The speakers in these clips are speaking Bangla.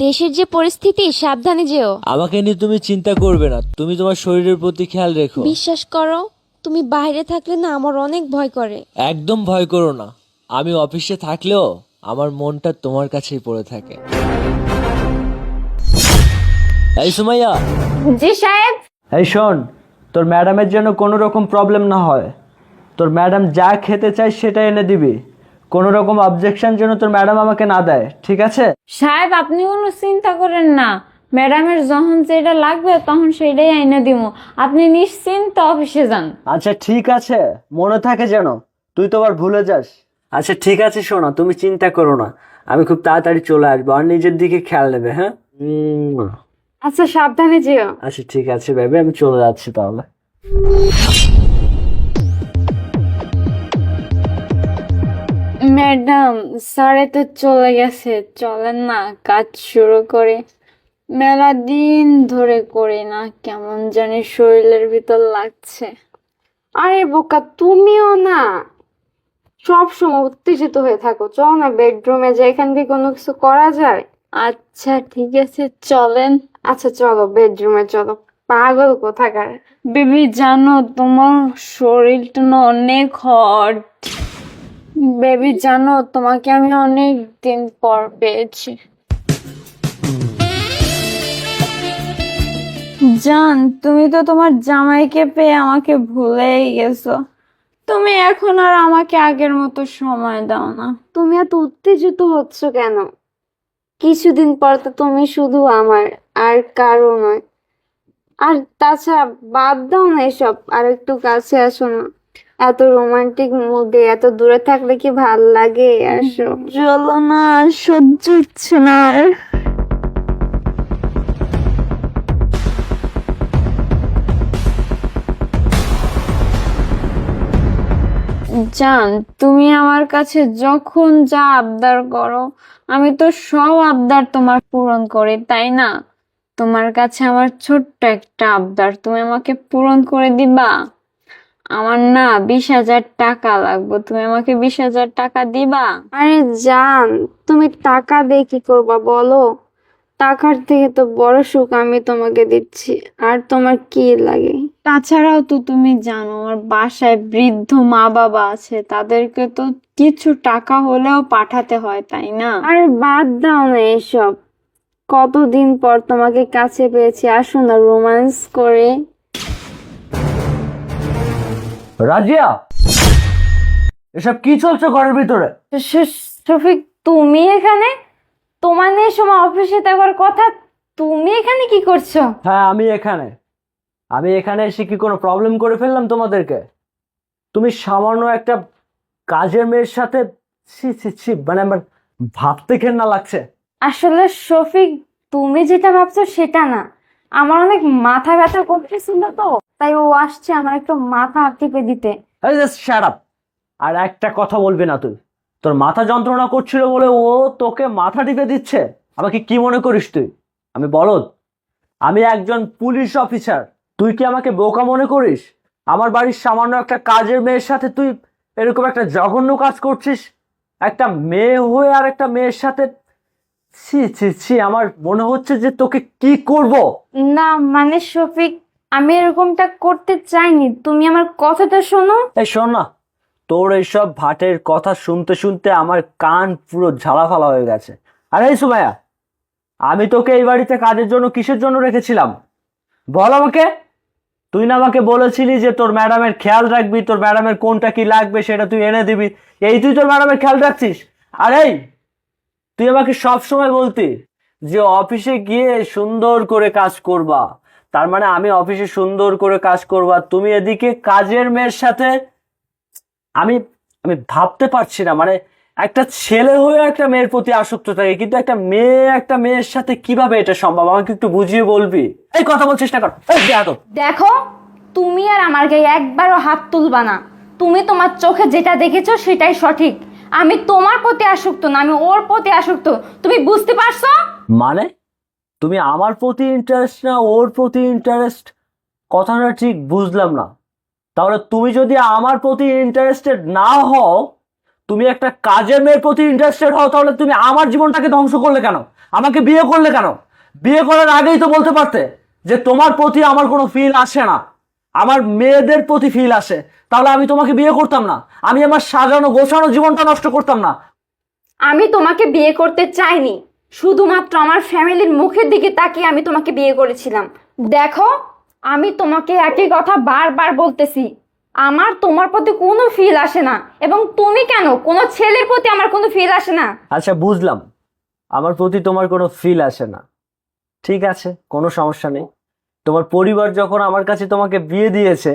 দেশের যে পরিস্থিতি, সাবধানে যেও। আমাকে নিয়ে তুমি চিন্তা করবে না, তুমি তোমার শরীরের প্রতি খেয়াল রেখো। বিশ্বাস করো, তুমি বাইরে থাকলে না আমার অনেক ভয় করে। একদম ভয় করো না, আমি অফিসে থাকলেও আমার মনটা তোমার কাছেই পড়ে থাকে। এই সুমাইয়া। জি সাহেব। এই শোন, তোর ম্যাডামের যেন কোনো রকম প্রবলেম না হয়। তোর ম্যাডাম যা খেতে চায় সেটা এনে দিবি। কোনো রকম অবজেকশন যেন তোর ম্যাডাম আমাকে না দেয়, ঠিক আছে? সাহেব আপনি কোনো চিন্তা করেন না, ম্যাডামের যখন যেটা লাগবে তখন সেটাই আইনা দিব। আপনি নিশ্চিন্ত অফিসে যান। আচ্ছা ঠিক আছে, মনে থাকে যেন, তুই তো আবার ভুলে যাস। আচ্ছা ঠিক আছে শোনো, তুমি চিন্তা করো না, আমি খুব তাড়াতাড়ি চলে আসবো। আর নিজের দিকে খেয়াল নেবে, হ্যাঁ? আচ্ছা সাবধানে যেও। আচ্ছা ঠিক আছে বেবি, আমি চলে যাচ্ছি তাহলে। ম্যাডাম স্যারে তো চলে গেছে, চলেন না কাজ শুরু করে। মেলা দিন ধরে করি না, কেমন জানি শরীরের ভিতর লাগছে। আরে বোকা, তুমিও না সব সময় উত্তেজিত হয়ে থাকো। চল না বেডরুমে যাই, এখান থেকে কোনো কিছু করা যায়। আচ্ছা ঠিক আছে চলেন। আচ্ছা চলো বেডরুমে চলো, পাগল কোথাকার। বেবি জানো তোমার শরীরটা না অনেক হট। বেবি জানো তোমাকে আমি অনেক দিন পর পেয়েছি। জান তুমি তো তোমার জামাইকে পেয়ে আমাকে ভুলেই গেছো। তুমি এখন আর আমাকে আগের মতো সময় দাও না। তুমি এত উত্তেজিত হচ্ছ কেন? কিছুদিন পর তো তুমি শুধু আমার, আর কারো নয়। আর তাছাড়া বাদ দাও না এসব, আর একটু কাছে আসো না। এত রোমান্টিক মুডে এত দূরে থাকলে কি ভাল লাগে? আসো। চলো না, সহ্য হচ্ছে না আর। জান তুমি আমার কাছে যখন যা আবদার করো আমি তো সব আবদার তোমার পূরণ করি, তাই না? তোমার কাছে আমার ছোট্ট একটা আবদার, তুমি আমাকে পূরণ করে দিবা? আমার না 20,000 টাকা লাগবে, তুমি আমাকে 20,000 টাকা দিবা? আরে জান, তুমি টাকা দিয়ে কি করবা বলো? টাকার থেকে তো বড় সুখ আমি তোমাকে দিচ্ছি। আর তোমার কি লাগে? তাছাড়াও তো তুমি জানো আমার বাসায় বৃদ্ধ মা বাবা আছে, তাদেরকে তো কিছু টাকা হলেও পাঠাতে হয়, তাই না? আরে বাদ দাও না এসব। কতদিন পর তোমাকে কাছে পেয়েছি, আসো না রোমান্স করে। রাজিয়া, এসব কি চলছে ঘরের ভিতরে? শফিক তুমি এখানে? তোমার নিয়ে সময় অফিসে থাকার কথা, তুমি এখানে কি করছো? হ্যাঁ আমি এখানে এসে কি কোনো প্রবলেম করে ফেললাম তোমাদেরকে? তুমি সামান্য একটা কাজের মেয়ের সাথে, ছি ছি ছি, মানে আমার ভাবতে ঘেন্না লাগছে। আসলে শফিক, তুমি যেটা ভাবছো সেটা না। আমার অনেক মাথা ব্যথা করতেছিল তো, তাই ও আসছে আমার একটু মাথা টিপে দিতে। Shut up! আর একটা কথা বলবি না তুই। তোর মাথা যন্ত্রণা করছিল বলে ও তোকে মাথা টিপে দিচ্ছে? আমাকে কি মনে করিস তুই? আমি বলদ? আমি একজন পুলিশ অফিসার। তুই কি আমাকে বোকা মনে করিস? আমার বাড়ির সামান্য একটা কাজের মেয়ের সাথে তুই এরকম একটা জঘন্য কাজ করছিস? একটা মেয়ে হয়ে আর একটা মেয়ের সাথে, ছি ছি ছি, আমার মনে হচ্ছে যে তোকে কি করব। না মানে শফিক, আমি এরকমটা করতে চাইনি, তুমি আমার কথাটা শোনো। এই শোন না, তোর এইসব ভাটের কথা শুনতে শুনতে আমার কান পুরো ঝালাফালা হয়ে গেছে। আরে এই সুমাইয়া, আমি তোকে এই বাড়িতে কাজের জন্য কিসের জন্য রেখেছিলাম বল আমাকে? তুই না আমাকে বলেছিলি যে তোর ম্যাডামের খেয়াল রাখবি, তোর ম্যাডামের কোনটা কি লাগবে সেটা তুই এনে দিবি। এই তুই তোর ম্যাডামের খেয়াল রাখছিস? আরে তুই আমাকে সব সময় বলতি যে অফিসে গিয়ে সুন্দর করে কাজ করবা, তার মানে আমি অফিসে সুন্দর করে কাজ করবা, তুমি এদিকে কাজের মেয়ের সাথে। আমি আমি ভাবতে পারছি না, মানে একটা ছেলে হয়ে একটা মেয়ের প্রতি আসক্ত থাকে, কিন্তু একটা মেয়ে একটা মেয়ের সাথে কিভাবে এটা সম্ভব? আমাকে একটু বুঝিয়ে বলবি? এই কথা বল, চেষ্টা কর। দেখো, তুমি আর আমার গায়ে একবারও হাত তুলবা না। তুমি তোমার চোখে যেটা দেখেছো সেটাই সঠিক। আমি তোমার প্রতি আসক্ত না, আমি ওর প্রতি আসক্ত। তুমি বুঝতে পারছো? মানে তুমি আমার প্রতি ইন্টারেস্ট না ওর প্রতি ইন্টারেস্ট? কথাটা ঠিক বুঝলাম না। তাহলে তুমি যদি আমার প্রতি ইন্টারেস্টেড না হও, তুমি একটা কাজের মেয়ের প্রতি ইন্টারেস্টেড হও, তাহলে তুমি আমার জীবনটাকে ধ্বংস করলে কেন? আমাকে বিয়ে করলে কেন? বিয়ে করার আগেই তো বলতে পারতে যে তোমার প্রতি আমার কোনো ফিল আসে না, আমার মেয়েদের প্রতি ফিল আসে। তাহলে আমি তোমাকে বিয়ে করতাম না, আমি আমার সাজানো গোছানো জীবনটা নষ্ট করতাম না। আমি তোমাকে বিয়ে করতে চাইনি, শুধুমাত্র আমার ফ্যামিলির মুখের দিকে তাকিয়ে আমি তোমাকে বিয়ে করেছিলাম। দেখো, আমি তোমাকে একই কথা বারবার বলতেছি, আমার তোমার প্রতি কোনো ফিল আসে না, এবং তুমি কেন, কোনো ছেলের প্রতি আমার কোনো ফিল আসে না। আচ্ছা, বুঝলাম আমার প্রতি তোমার কোনো ফিল আসে না, ঠিক আছে, কোনো সমস্যা নেই। তোমার পরিবার যখন আমার কাছে তোমাকে বিয়ে দিয়েছে,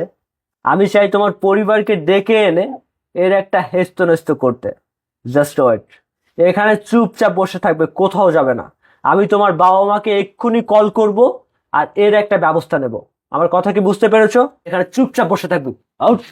আমি চাই তোমার পরিবারকে ডেকে এনে এর একটা হেস্তনেস্ত করতে। জাস্ট ওয়েট, এখানে চুপচাপ বসে থাকবে, কোথাও যাবে না। আমি তোমার বাবা মাকে এক্ষুনি কল করব আর এর একটা ব্যবস্থা নেব। আমার কথা কি বুঝতে পেরেছো? এখানে চুপচাপ বসে থাকবে। আউট।